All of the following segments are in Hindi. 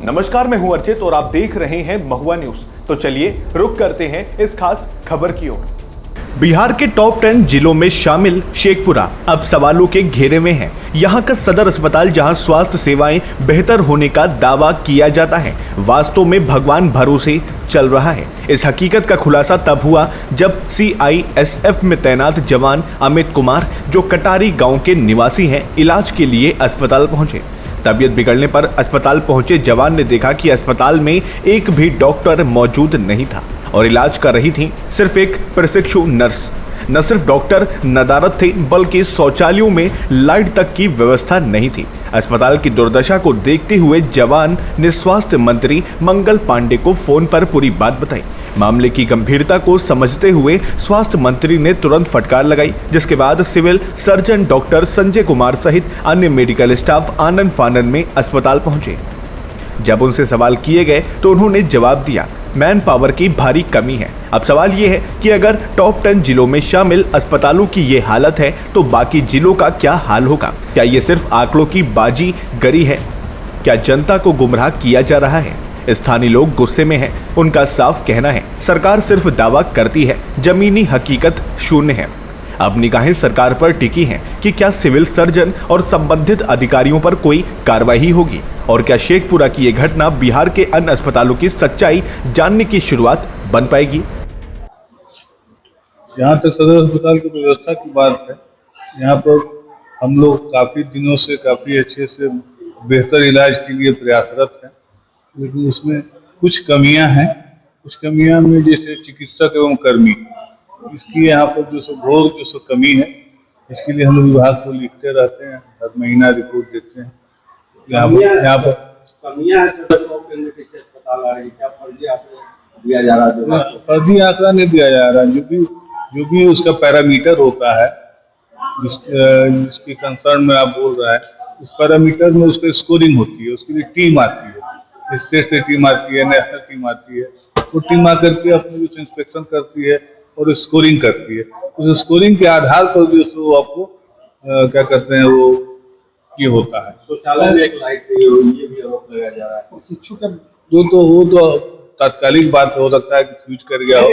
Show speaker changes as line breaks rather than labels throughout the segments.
नमस्कार, मैं हूं अर्चित और आप देख रहे हैं महुआ न्यूज। तो चलिए रुक करते हैं इस खास खबर की ओर। बिहार के टॉप 10 जिलों में शामिल शेखपुरा अब सवालों के घेरे में है। यहाँ का सदर अस्पताल जहाँ स्वास्थ्य सेवाएं बेहतर होने का दावा किया जाता है, वास्तव में भगवान भरोसे चल रहा है। इस हकीकत का खुलासा तब हुआ जब CISF में तैनात जवान अमित कुमार, जो कटारी गांव के निवासी हैं, इलाज के लिए अस्पताल पहुंचे। तबीयत बिगड़ने पर अस्पताल पहुंचे जवान ने देखा कि अस्पताल में एक भी डॉक्टर मौजूद नहीं था और इलाज कर रही थी सिर्फ एक प्रशिक्षु नर्स। न सिर्फ डॉक्टर नदारद थे, बल्कि शौचालयों में लाइट तक की व्यवस्था नहीं थी। अस्पताल की दुर्दशा को देखते हुए जवान ने स्वास्थ्य मंत्री मंगल पांडे को फोन पर पूरी बात बताई। मामले की गंभीरता को समझते हुए स्वास्थ्य मंत्री ने तुरंत फटकार लगाई, जिसके बाद civil surgeon doctor Sanjay Kumar सहित अन्य मेडिकल स्टाफ आनन फानन में अस्पताल पहुंचे। जब उनसे सवाल किए गए तो उन्होंने जवाब दिया, मैन पावर की भारी कमी है। अब सवाल ये है कि अगर टॉप 10 जिलों में शामिल अस्पतालों की ये हालत है तो बाकी जिलों का क्या हाल होगा? क्या ये सिर्फ आंकड़ों की बाजीगरी है? क्या जनता को गुमराह किया जा रहा है? स्थानीय लोग गुस्से में हैं। उनका साफ कहना है, सरकार सिर्फ दावा करती है, जमीनी हकीकत शून्य है। अब निगाहें सरकार पर टिकी हैं कि क्या सिविल सर्जन और संबंधित अधिकारियों पर कोई कार्रवाई होगी और क्या शेखपुरा की ये घटना बिहार के अन्य अस्पतालों की सच्चाई जानने की शुरुआत बन पाएगी।
यहाँ तक सदर अस्पताल की व्यवस्था की बात है, यहाँ पर हम लोग काफ़ी दिनों से काफ़ी अच्छे से बेहतर इलाज के लिए प्रयासरत हैं, लेकिन इसमें कुछ कमियां हैं। कुछ कमियां में जैसे चिकित्सक एवं कर्मी, इसकी यहाँ पर जो सो घोर जो सो कमी है, इसके लिए हम लोग विभाग को लिखते रहते हैं, हर महीना रिपोर्ट देते हैं। यहाँ पर
कमियां दिया जा रहा है,
फर्जी आंकड़ा नहीं दिया जा रहा। जो भी उसका पैरामीटर होता है, जिसके कंसर्न में आप बोल रहे हैं, उस पैरामीटर में उसकी स्कोरिंग होती है, उसके लिए टीम आती है, स्टेट से टीम आती है, नेशनल टीम आती है। वो टीम आकर के अपने जो इंस्पेक्शन करती है और स्कोरिंग करती है। उस स्कोरिंग के आधार पर भी उसको आपको क्या करते हैं, वो ये होता है।
शौचालय में एक लाइट नहीं हो, ये भी आरोप लगाया जा रहा है।
शिक्षु का वो तो तात्कालिक बात हो सकता है कि फ्यूज कर गया हो,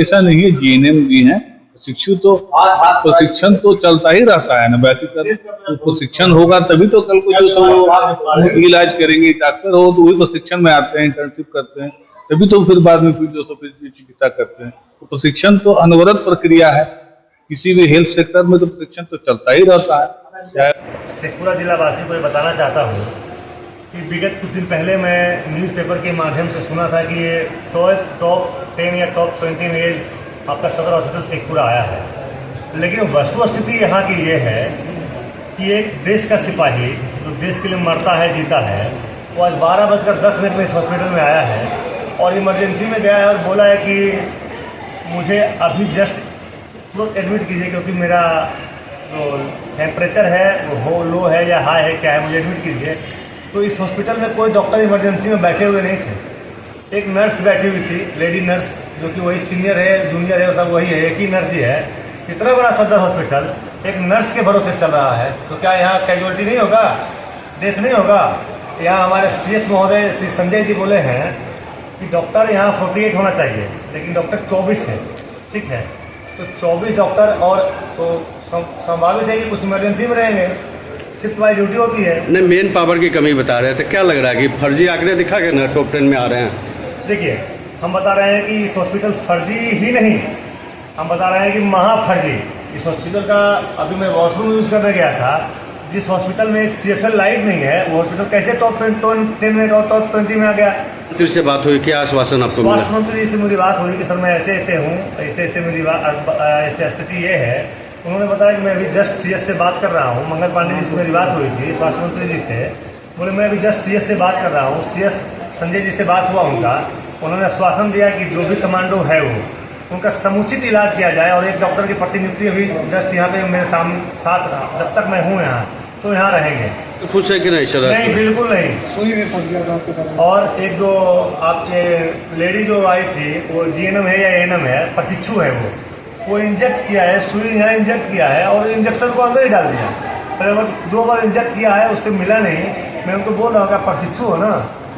ऐसा नहीं है। GNM भी है, शिक्षु तो प्रशिक्षण तो चलता ही रहता है ना। बाकी तो प्रशिक्षण होगा तभी तो कल को जो इलाज करेंगे। डॉक्टर हो तो वही प्रशिक्षण में आते हैं, इंटर्नशिप करते हैं, तभी तो फिर बाद में फिर जो चिकित्सा करते हैं। तो प्रशिक्षण तो अनवरत प्रक्रिया है, किसी भी हेल्थ सेक्टर में तो प्रशिक्षण तो चलता ही रहता है।
शेखपुरा जिला वासी को बताना चाहता हूँ कि विगत कुछ दिन पहले मैं न्यूज़पेपर के माध्यम से सुना था कि ये टॉप 10 या टॉप 20 में आपका सदर हॉस्पिटल शेखपुरा आया है। लेकिन वस्तुस्थिति यहाँ की ये है कि एक देश का सिपाही जो देश के लिए मरता है, जीता है, वो आज 12:10 में इस हॉस्पिटल में आया है और इमरजेंसी में गया है और बोला है कि मुझे अभी जस्ट तुरंत एडमिट कीजिए, क्योंकि मेरा जो टेम्परेचर है वो लो है या हाई है, क्या है, मुझे एडमिट कीजिए। तो इस हॉस्पिटल में कोई डॉक्टर इमरजेंसी में बैठे हुए नहीं थे। एक नर्स बैठी हुई थी, लेडी नर्स, जो कि वही सीनियर है, जूनियर है, सब वही है, एक ही नर्स ही है। इतना बड़ा सदर हॉस्पिटल एक नर्स के भरोसे चल रहा है, तो क्या यहाँ कैजुअलिटी नहीं होगा, डेथ नहीं होगा? यहाँ हमारे CS महोदय श्री संजय जी बोले हैं कि डॉक्टर यहाँ 48 होना चाहिए, लेकिन डॉक्टर 24 है। ठीक है, तो 24 डॉक्टर और तो संभावित है कि कुछ इमरजेंसी में रहेंगे, शिफ्ट वाइज ड्यूटी होती है।
नहीं, मेन पावर की कमी बता रहे थे, क्या लग रहा है कि फर्जी आंकड़े दिखा के ना टॉप 10 में आ रहे हैं?
देखिए, हम बता रहे हैं कि इस हॉस्पिटल फर्जी ही नहीं, हम बता रहे हैं कि महाफर्जी। इस हॉस्पिटल का अभी मैं वॉशरूम यूज़ करने गया था, जिस हॉस्पिटल में एक CFL लाइट नहीं है, वो हॉस्पिटल कैसे टॉप 10 में और टॉप 20 में आ गया?
मंत्री से बात हुई, क्या आश्वासन आपको मिला?
स्वास्थ्य मंत्री से मेरी बात हुई कि सर मैं ऐसे हूँ, ऐसे मेरी ऐसे स्थिति ये है। उन्होंने बताया कि मैं अभी जस्ट CS से बात कर रहा हूँ। मंगल पांडे जी से मेरी बात हुई थी, स्वास्थ्य मंत्री जी से। बोले मैं अभी जस्ट CS से बात कर रहा हूँ। CS संजय जी से बात हुआ उनका, उन्होंने आश्वासन दिया कि जो भी कमांडो है वो उनका समुचित इलाज किया जाए और एक डॉक्टर की प्रतिनियुक्ति अभी जस्ट यहाँ पे मेरे साथ जब तक मैं हूँ यहाँ, तो यहाँ रहेंगे।
तो खुश है कि नहीं सर?
नहीं, बिल्कुल नहीं। सुई में फंस गया था। और एक जो आपके लेडी जो आई थी, वो GNM है या ANM है, प्रशिक्षु है, वो इंजेक्ट किया है, सुई यहाँ इंजेक्ट किया है और इंजेक्शन को अंदर ही डाल दिया। 2 बार इंजेक्ट किया है, उससे मिला नहीं। मैं उनको बोल रहा हूँ क्या प्रशिक्षु हो ना?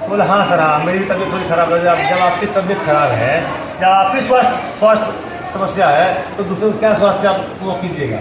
बोले हाँ सर, हाँ मेरी तबीयत थोड़ी खराब है। जब आपकी तबीयत खराब है, जब आपकी स्वास्थ्य समस्या है, तो दूसरे को क्या स्वास्थ्य आप वो कीजिएगा।